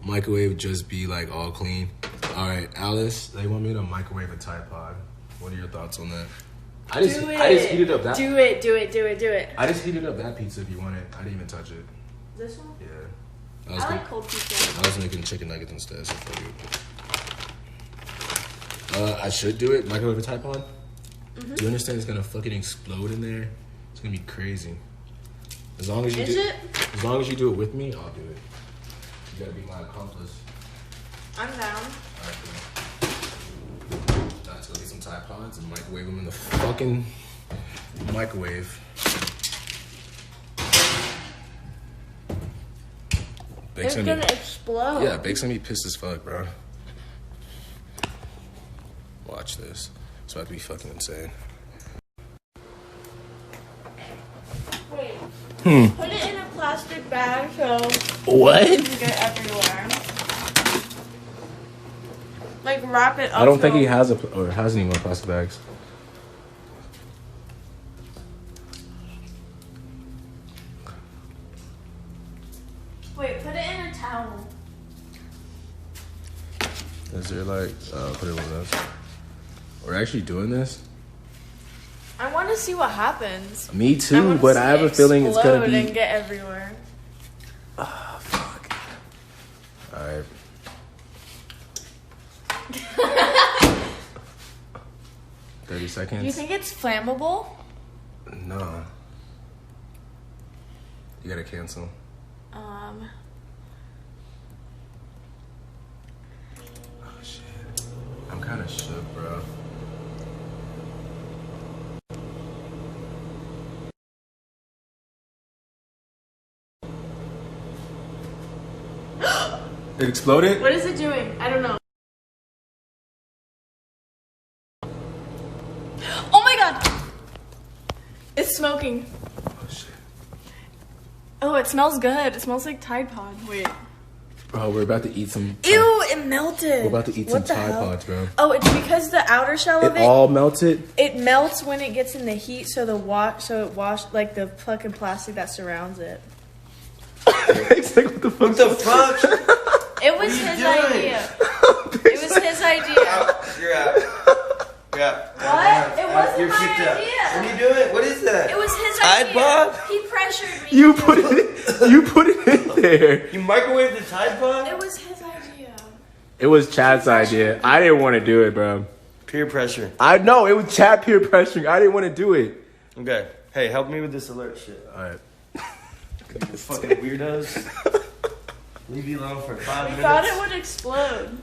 Microwave just be like all clean. All right, Alice, they want me to microwave a Tide Pod. What are your thoughts on that? I just heated up that. Do it. I just heated up that pizza if you want it. I didn't even touch it. This one? Yeah. I like cold pizza. I was making chicken nuggets instead. So fuck it. I should do it. Microwave a Tide Pod. Do you understand? It's gonna fucking explode in there. It's gonna be crazy. As long as you as long as you do it with me, I'll do it. You gotta be my accomplice. I'm down. Alright, cool. Let's go get some Tide Pods and microwave them in the fucking microwave. It's gonna explode. Yeah, Bake's gonna be pissed as fuck, bro. Watch this. It's about to be fucking insane. Wait. Put it in a plastic bag so What? it doesn't get everywhere. Like wrap it up. I don't think he has has any more plastic bags. Wait, put it in a towel. Is there like put it in one of those? We're actually doing this? I want to see what happens. Me too, but I have a feeling it's gonna be and get everywhere. Oh fuck. Alright. 30 seconds. Do you think it's flammable? No. You gotta cancel. Oh shit. I'm kinda shook, bro. It exploded? What is it doing? I don't know. Oh my god! It's smoking. Oh shit. Oh, it smells good. It smells like Tide Pod. Wait. Bro, we're about to eat some. Ew, it melted. We're about to eat some Tide Pods, bro. Oh, it's because the outer shell of it all melted? It melts when it gets in the heat, so it washed like the fucking plastic that surrounds it. It's like, what the fuck? What the fuck? It was his idea. It was his idea. You're out. Yeah. What? It wasn't You're my kicked out. idea. What are you doing? What is that? It was his Tide idea. Pod? He pressured me. You put it in there. You microwaved the Tide Pod? It was his idea. It was Chad's idea. I didn't want to do it, bro. Peer pressure. I know, it was Chad peer pressuring. I didn't want to do it. Okay. Hey, help me with this alert shit. Alright. You fucking weirdos. Leave me alone for 5 minutes. We thought it would explode.